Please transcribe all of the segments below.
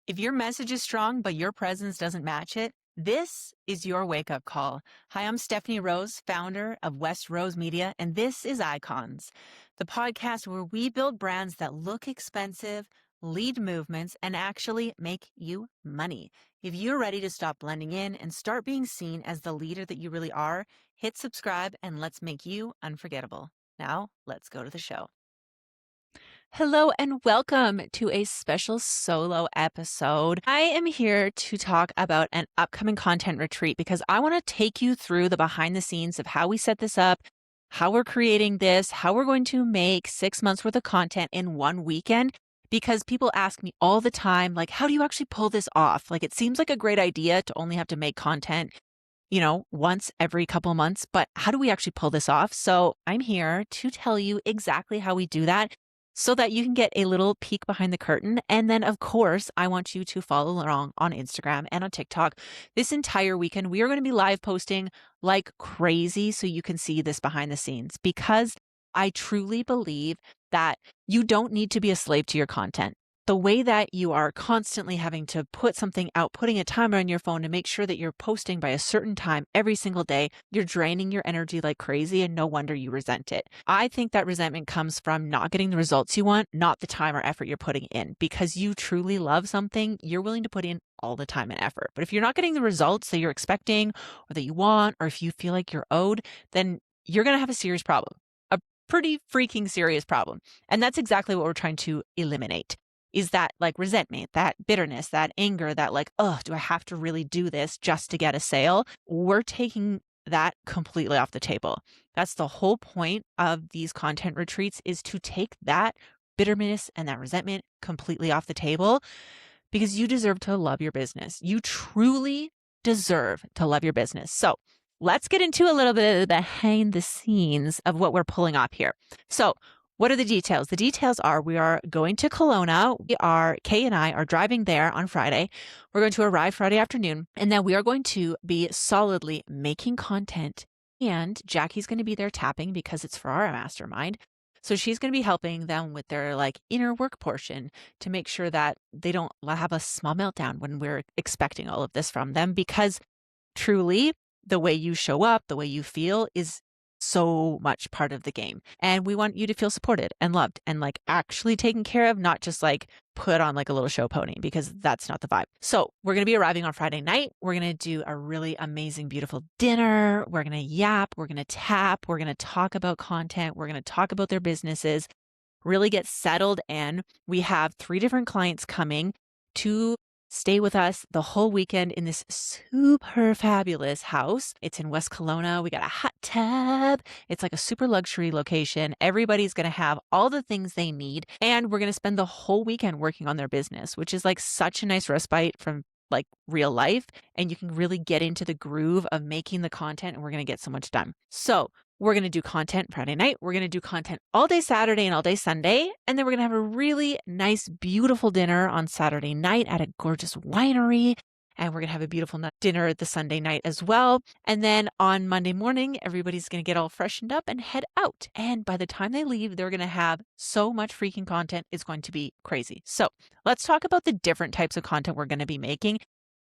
If your message is strong, but your presence doesn't match it, this is your wake up call. Hi, I'm Stephanie Rose, founder of West Rose Media, and this is Icons, the podcast where we build brands that look expensive, lead movements, and actually make you money. If you're ready to stop blending in and start being seen as the leader that you really are, hit subscribe and let's make you unforgettable. Now, let's go to the show. Hello and welcome to a special solo episode. I am here to talk about an upcoming content retreat because I want to take you through the behind the scenes of how we set this up, how we're creating this, how we're going to make 6 months worth of content in one weekend. Because people ask me all the time, like, how do you actually pull this off? Like, it seems like a great idea to only have to make content, once every couple months, but how do we actually pull this off? So I'm here to tell you exactly how we do that so that you can get a little peek behind the curtain. And then, of course, I want you to follow along on Instagram and on TikTok. This entire weekend, we are going to be live posting like crazy so you can see this behind the scenes because I truly believe that you don't need to be a slave to your content. The way that you are constantly having to put something out, putting a timer on your phone to make sure that you're posting by a certain time every single day, you're draining your energy like crazy, and no wonder you resent it. I think that resentment comes from not getting the results you want, not the time or effort you're putting in. Because you truly love something, you're willing to put in all the time and effort. But if you're not getting the results that you're expecting or that you want, or if you feel like you're owed, then you're going to have a serious problem, a pretty freaking serious problem. And that's exactly what we're trying to eliminate. Is that like resentment, that bitterness, that anger, that like, oh, do I have to really do this just to get a sale? We're taking that completely off the table. That's the whole point of these content retreats, is to take that bitterness and that resentment completely off the table because you deserve to love your business. You truly deserve to love your business. So let's get into a little bit of the behind the scenes of what we're pulling off here. So what are the details? The details are we are going to Kelowna. Kay and I are driving there on Friday. We're going to arrive Friday afternoon, and then we are going to be solidly making content. And Jackie's going to be there tapping because it's for our mastermind. So she's going to be helping them with their like inner work portion to make sure that they don't have a small meltdown when we're expecting all of this from them, because truly the way you show up, the way you feel is so much part of the game. And we want you to feel supported and loved and like actually taken care of, not just like put on like a little show pony, because that's not the vibe. So we're going to be arriving on Friday night. We're going to do a really amazing, beautiful dinner. We're going to yap. We're going to tap. We're going to talk about content. We're going to talk about their businesses, really get settled in. We have 3 different clients coming to stay with us the whole weekend in this super fabulous house. It's in West Kelowna. We got a hot tub. It's like a super luxury location. Everybody's going to have all the things they need. And we're going to spend the whole weekend working on their business, which is like such a nice respite from like real life. And you can really get into the groove of making the content, and we're going to get so much done. So we're going to do content Friday night. We're going to do content all day Saturday and all day Sunday. And then we're going to have a really nice, beautiful dinner on Saturday night at a gorgeous winery. And we're going to have a beautiful dinner the Sunday night as well. And then on Monday morning, everybody's going to get all freshened up and head out. And by the time they leave, they're going to have so much freaking content. It's going to be crazy. So let's talk about the different types of content we're going to be making,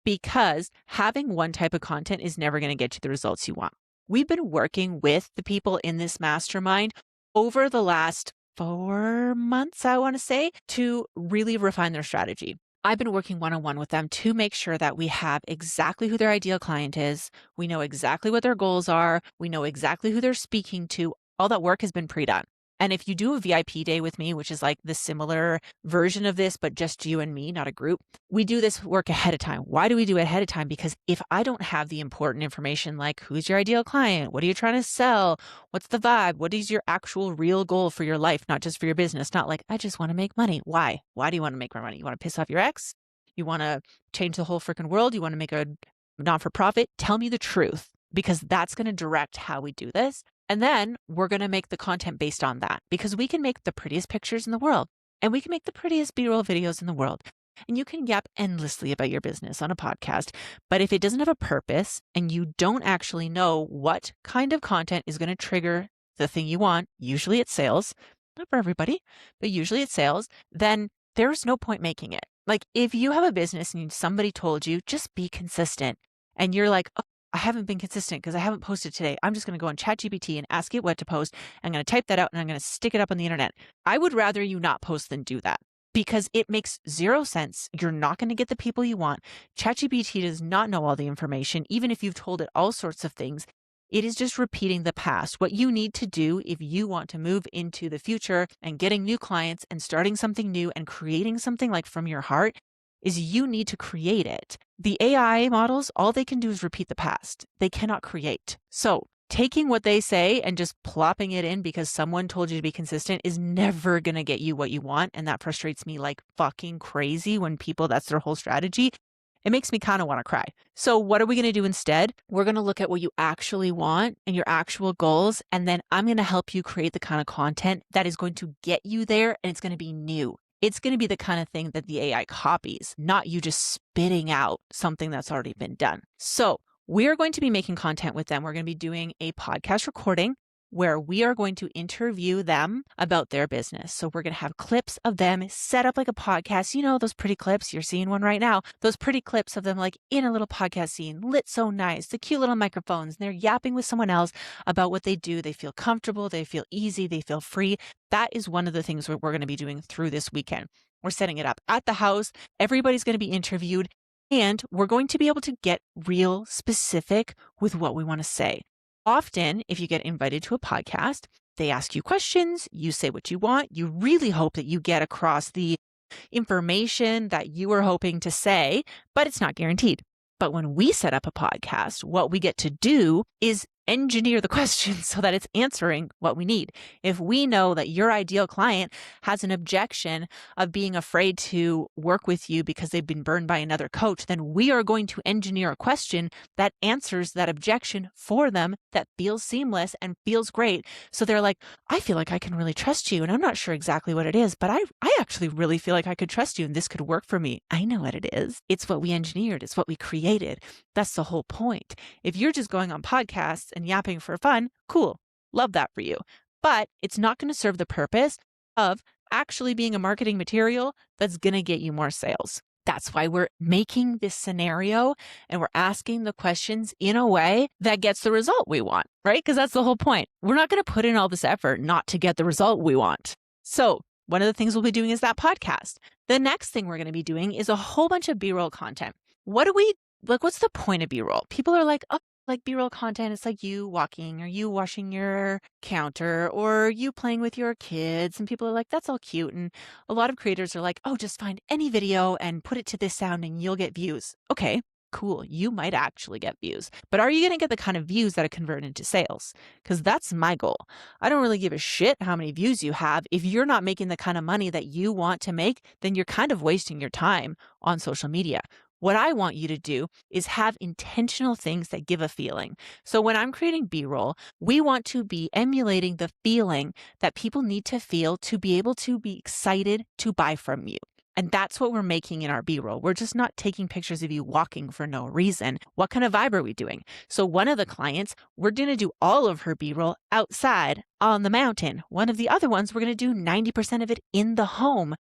because having one type of content is never going to get you the results you want. We've been working with the people in this mastermind over the last 4 months, I want to say, to really refine their strategy. I've been working one-on-one with them to make sure that we have exactly who their ideal client is. We know exactly what their goals are. We know exactly who they're speaking to. All that work has been pre-done. And if you do a VIP day with me, which is like the similar version of this, but just you and me, not a group, we do this work ahead of time. Why do we do it ahead of time? Because if I don't have the important information, like who's your ideal client? What are you trying to sell? What's the vibe? What is your actual real goal for your life, not just for your business? Not like, I just want to make money. Why? Why do you want to make more money? You want to piss off your ex? You want to change the whole freaking world? You want to make a non-for-profit? Tell me the truth, because that's going to direct how we do this. And then we're going to make the content based on that, because we can make the prettiest pictures in the world, and we can make the prettiest B-roll videos in the world. And you can yap endlessly about your business on a podcast. But if it doesn't have a purpose and you don't actually know what kind of content is going to trigger the thing you want, usually it's sales, not for everybody, but usually it's sales, then there's no point making it. Like if you have a business and somebody told you, just be consistent, and you're like, oh, I haven't been consistent because I haven't posted today. I'm just going to go on ChatGPT and ask it what to post. I'm going to type that out and I'm going to stick it up on the internet. I would rather you not post than do that because it makes zero sense. You're not going to get the people you want. ChatGPT does not know all the information, even if you've told it all sorts of things. It is just repeating the past. What you need to do if you want to move into the future and getting new clients and starting something new and creating something like from your heart is you need to create it. The AI models, all they can do is repeat the past. They cannot create. So taking what they say and just plopping it in because someone told you to be consistent is never going to get you what you want. And that frustrates me like fucking crazy when people, that's their whole strategy. It makes me kind of want to cry. So what are we going to do instead? We're going to look at what you actually want and your actual goals. And then I'm going to help you create the kind of content that is going to get you there. And it's going to be new. It's going to be the kind of thing that the AI copies, not you just spitting out something that's already been done. So we're going to be making content with them. We're going to be doing a podcast recording where we are going to interview them about their business. So we're going to have clips of them set up like a podcast. You know, those pretty clips, you're seeing one right now, those pretty clips of them like in a little podcast scene, lit so nice, the cute little microphones, and they're yapping with someone else about what they do. They feel comfortable, they feel easy, they feel free. That is one of the things we're going to be doing through this weekend. We're setting it up at the house. Everybody's going to be interviewed and we're going to be able to get real specific with what we want to say. Often, if you get invited to a podcast, they ask you questions, you say what you want, you really hope that you get across the information that you were hoping to say, but it's not guaranteed. But when we set up a podcast, what we get to do is engineer the questions so that it's answering what we need. If we know that your ideal client has an objection of being afraid to work with you because they've been burned by another coach, then we are going to engineer a question that answers that objection for them that feels seamless and feels great. So they're like, I feel like I can really trust you. And I'm not sure exactly what it is, but I actually really feel like I could trust you and this could work for me. I know what it is. It's what we engineered. It's what we created. That's the whole point. If you're just going on podcasts and yapping for fun, cool. Love that for you. But it's not going to serve the purpose of actually being a marketing material that's going to get you more sales. That's why we're making this scenario and we're asking the questions in a way that gets the result we want, right? Because that's the whole point. We're not going to put in all this effort not to get the result we want. So one of the things we'll be doing is that podcast. The next thing we're going to be doing is a whole bunch of B-roll content. What's the point of B-roll? People are like, oh, like B-roll content, it's like you walking or you washing your counter or you playing with your kids. And people are like, that's all cute. And a lot of creators are like, oh, just find any video and put it to this sound and you'll get views. Okay, cool. You might actually get views. But are you going to get the kind of views that are converted into sales? Because that's my goal. I don't really give a shit how many views you have. If you're not making the kind of money that you want to make, then you're kind of wasting your time on social media. What I want you to do is have intentional things that give a feeling. So when I'm creating B-roll, we want to be emulating the feeling that people need to feel to be able to be excited to buy from you. And that's what we're making in our B-roll. We're just not taking pictures of you walking for no reason. What kind of vibe are we doing? So one of the clients, we're going to do all of her B-roll outside on the mountain. One of the other ones, we're going to do 90% of it in the home,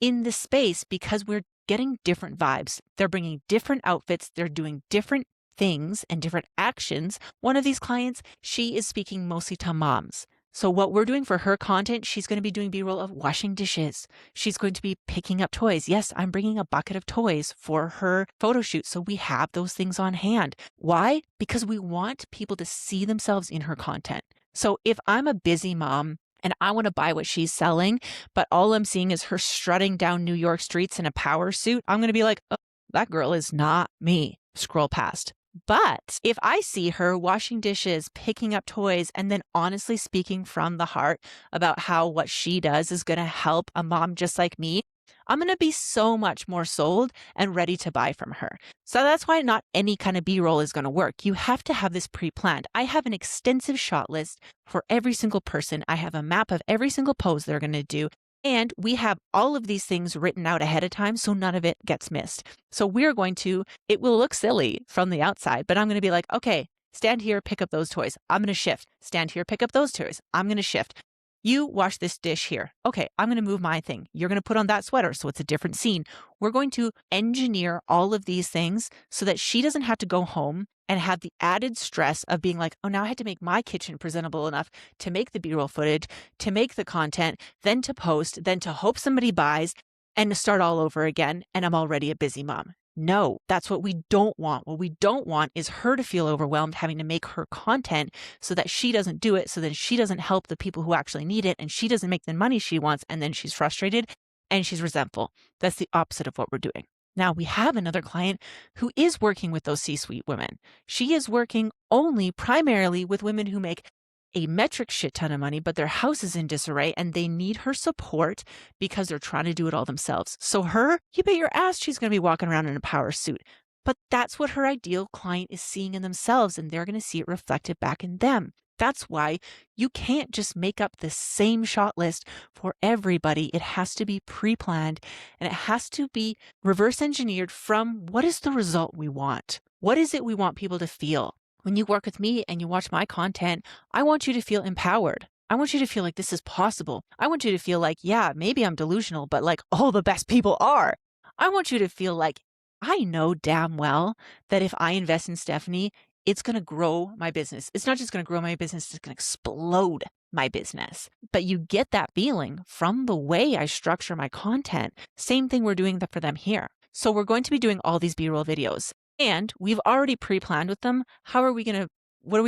in the space, because we're getting different vibes. They're bringing different outfits. They're doing different things and different actions. One of these clients, she is speaking mostly to moms. So what we're doing for her content, she's going to be doing B-roll of washing dishes. She's going to be picking up toys. Yes, I'm bringing a bucket of toys for her photo shoot. So we have those things on hand. Why? Because we want people to see themselves in her content. So if I'm a busy mom and I want to buy what she's selling, but all I'm seeing is her strutting down New York streets in a power suit, I'm going to be like, oh, that girl is not me. Scroll past. But if I see her washing dishes, picking up toys, and then honestly speaking from the heart about how what she does is going to help a mom just like me, I'm going to be so much more sold and ready to buy from her. So that's why not any kind of B-roll is going to work. You have to have this pre-planned. I have an extensive shot list for every single person. I have a map of every single pose they're going to do. And we have all of these things written out ahead of time so none of it gets missed. So it will look silly from the outside, but I'm going to be like, okay, stand here, pick up those toys. I'm going to shift. Stand here, pick up those toys. I'm going to shift. You wash this dish here. Okay, I'm going to move my thing. You're going to put on that sweater. So it's a different scene. We're going to engineer all of these things so that she doesn't have to go home and have the added stress of being like, oh, now I had to make my kitchen presentable enough to make the B-roll footage, to make the content, then to post, then to hope somebody buys and to start all over again. And I'm already a busy mom. No, that's what we don't want. What we don't want is her to feel overwhelmed having to make her content so that she doesn't do it, so then she doesn't help the people who actually need it, and she doesn't make the money she wants, and then she's frustrated and she's resentful. That's the opposite of what we're doing. Now, we have another client who is working with those C-suite women. She is working only primarily with women who make a metric shit ton of money, but their house is in disarray and they need her support because they're trying to do it all themselves. So her, you bet your ass she's going to be walking around in a power suit. But that's what her ideal client is seeing in themselves, and they're going to see it reflected back in them. That's why you can't just make up the same shot list for everybody. It has to be pre-planned, and it has to be reverse engineered from what is the result we want? What is it we want people to feel? When you work with me and you watch my content, I want you to feel empowered. I want you to feel like this is possible. I want you to feel like, yeah, maybe I'm delusional, but like all the best people are. I want you to feel like I know damn well that if I invest in Stephanie, it's going to grow my business. It's not just going to grow my business, it's going to explode my business. But you get that feeling from the way I structure my content. Same thing we're doing for them here. So we're going to be doing all these B-roll videos. And we've already pre-planned with them. What are we going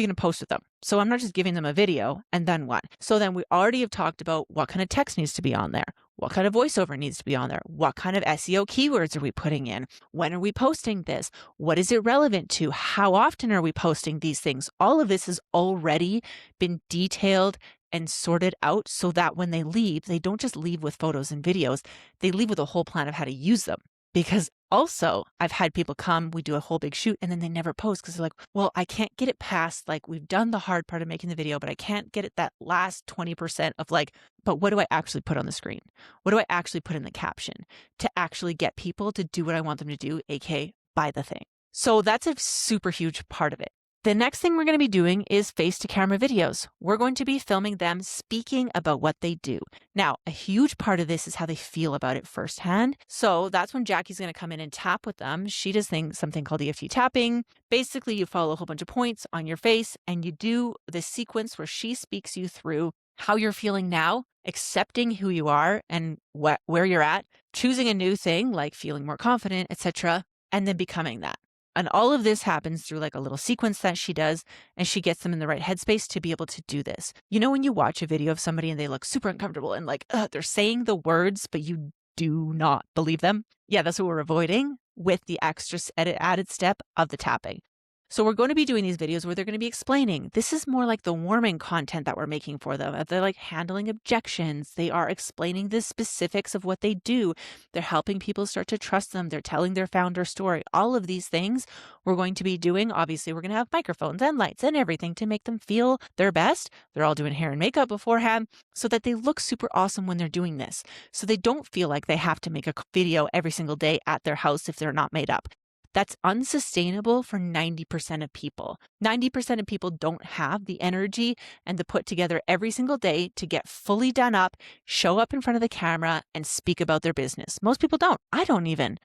to post with them? So I'm not just giving them a video and then what? So then we already have talked about what kind of text needs to be on there. What kind of voiceover needs to be on there? What kind of SEO keywords are we putting in? When are we posting this? What is it relevant to? How often are we posting these things? All of this has already been detailed and sorted out so that when they leave, they don't just leave with photos and videos. They leave with a whole plan of how to use them. Because also, I've had people come, we do a whole big shoot, and then they never post because they're like, well, I can't get it past, like, we've done the hard part of making the video, but I can't get it that last 20% of like, but what do I actually put on the screen? What do I actually put in the caption to actually get people to do what I want them to do, aka buy the thing? So that's a super huge part of it. The next thing we're going to be doing is face-to-camera videos. We're going to be filming them speaking about what they do. Now, a huge part of this is how they feel about it firsthand. So that's when Jackie's going to come in and tap with them. She does something called EFT tapping. Basically, you follow a whole bunch of points on your face and you do this sequence where she speaks you through how you're feeling now, accepting who you are and where you're at, choosing a new thing like feeling more confident, etc., and then becoming that. And all of this happens through like a little sequence that she does, and she gets them in the right headspace to be able to do this. You know, when you watch a video of somebody and they look super uncomfortable and like, they're saying the words, but you do not believe them. Yeah, that's what we're avoiding with the extra added step of the tapping. So we're going to be doing these videos where they're going to be explaining. This is more like the warming content that we're making for them. They're like handling objections. They are explaining the specifics of what they do. They're helping people start to trust them. They're telling their founder story. All of these things we're going to be doing. Obviously, we're going to have microphones and lights and everything to make them feel their best. They're all doing hair and makeup beforehand so that they look super awesome when they're doing this. So they don't feel like they have to make a video every single day at their house if they're not made up. That's unsustainable for 90% of people. 90% of people don't have the energy and the put together every single day to get fully done up, show up in front of the camera, and speak about their business. Most people don't. I don't even.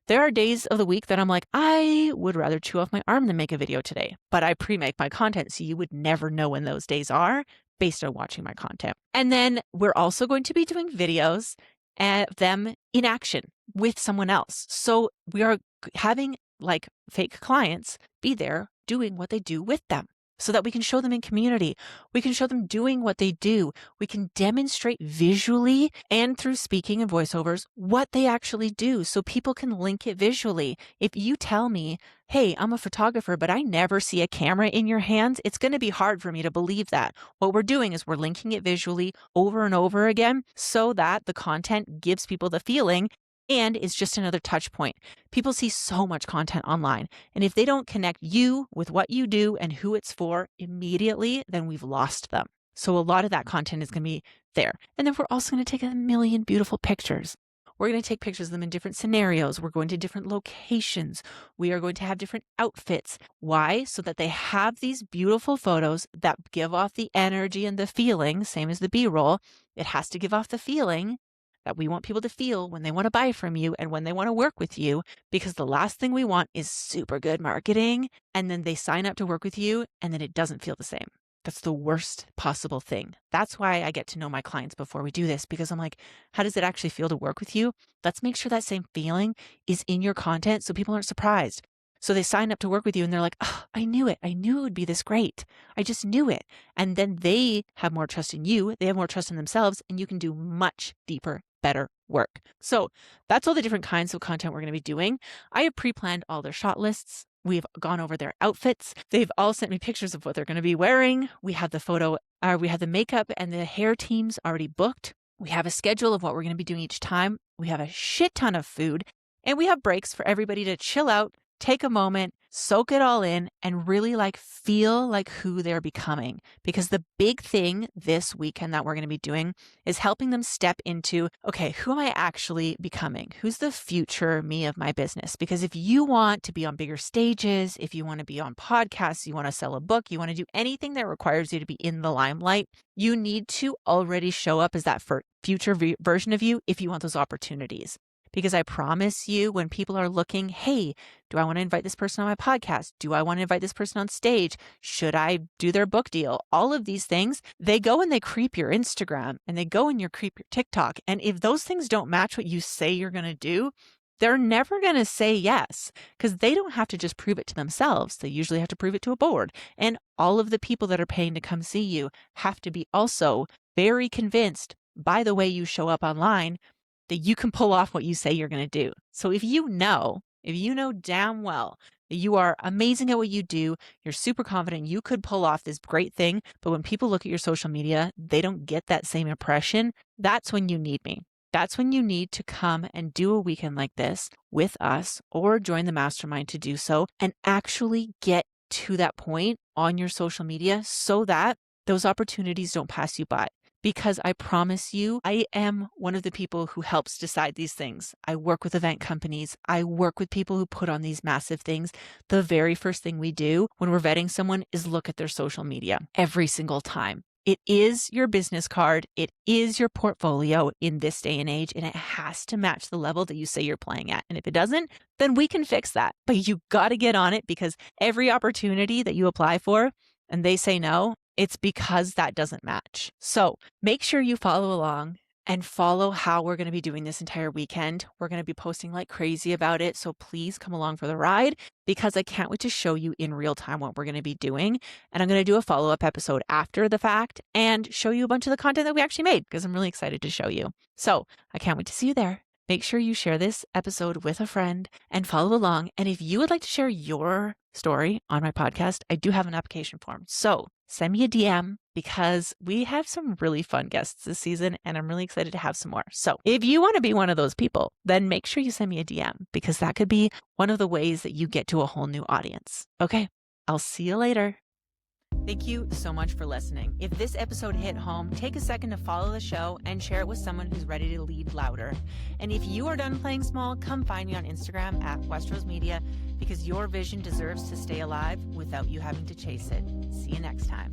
There are days of the week that I'm like, I would rather chew off my arm than make a video today, but I pre-make my content, so you would never know when those days are based on watching my content. And then we're also going to be doing videos of them in action with someone else. So we are having like fake clients be there doing what they do with them so that we can show them in community. We can show them doing what they do. We can demonstrate visually and through speaking and voiceovers what they actually do so people can link it visually. If you tell me, hey, I'm a photographer, but I never see a camera in your hands, it's going to be hard for me to believe that. What we're doing is we're linking it visually over and over again so that the content gives people the feeling and it's just another touch point. People see so much content online. And if they don't connect you with what you do and who it's for immediately, then we've lost them. So a lot of that content is going to be there. And then we're also going to take a million beautiful pictures. We're going to take pictures of them in different scenarios. We're going to different locations. We are going to have different outfits. Why? So that they have these beautiful photos that give off the energy and the feeling, same as the B-roll. It has to give off the feeling that we want people to feel when they want to buy from you and when they want to work with you, because the last thing we want is super good marketing and then they sign up to work with you and then it doesn't feel the same. That's the worst possible thing. That's why I get to know my clients before we do this, because I'm like, how does it actually feel to work with you? Let's make sure that same feeling is in your content so people aren't surprised. So they sign up to work with you and they're like, oh, I knew it. I knew it would be this great. I just knew it. And then they have more trust in you. They have more trust in themselves, and you can do much deeper, better work. So that's all the different kinds of content we're going to be doing. I have pre-planned all their shot lists. We've gone over their outfits. They've all sent me pictures of what they're going to be wearing. We have the makeup and the hair teams already booked. We have a schedule of what we're going to be doing each time. We have a shit ton of food, and we have breaks for everybody to chill out, take a moment, soak it all in, and really feel like who they're becoming. Because the big thing this weekend that we're going to be doing is helping them step into, okay, who am I actually becoming? Who's the future me of my business? Because if you want to be on bigger stages, if you want to be on podcasts, you want to sell a book, you want to do anything that requires you to be in the limelight, you need to already show up as that future version of you if you want those opportunities. Because I promise you, when people are looking, hey, do I want to invite this person on my podcast? Do I want to invite this person on stage? Should I do their book deal? All of these things, they go and they creep your Instagram and they go and creep your TikTok. And if those things don't match what you say you're going to do, they're never going to say yes, because they don't have to just prove it to themselves. They usually have to prove it to a board. And all of the people that are paying to come see you have to be also very convinced by the way you show up online that you can pull off what you say you're going to do. So if you know damn well that you are amazing at what you do, you're super confident you could pull off this great thing, but when people look at your social media, they don't get that same impression, that's when you need me. That's when you need to come and do a weekend like this with us or join the mastermind to do so and actually get to that point on your social media so that those opportunities don't pass you by. Because I promise you, I am one of the people who helps decide these things. I work with event companies. I work with people who put on these massive things. The very first thing we do when we're vetting someone is look at their social media every single time. It is your business card. It is your portfolio in this day and age, and it has to match the level that you say you're playing at. And if it doesn't, then we can fix that. But you got to get on it, because every opportunity that you apply for and they say no, it's because that doesn't match. So make sure you follow along and follow how we're going to be doing this entire weekend. We're going to be posting like crazy about it. So please come along for the ride, because I can't wait to show you in real time what we're going to be doing. And I'm going to do a follow-up episode after the fact and show you a bunch of the content that we actually made, because I'm really excited to show you. So I can't wait to see you there. Make sure you share this episode with a friend and follow along. And if you would like to share your story on my podcast, I do have an application form. So send me a DM, because we have some really fun guests this season and I'm really excited to have some more. So if you want to be one of those people, then make sure you send me a DM, because that could be one of the ways that you get to a whole new audience. Okay, I'll see you later. Thank you so much for listening. If this episode hit home, take a second to follow the show and share it with someone who's ready to lead louder. And if you are done playing small, come find me on Instagram at West Media, because your vision deserves to stay alive without you having to chase it. See you next time.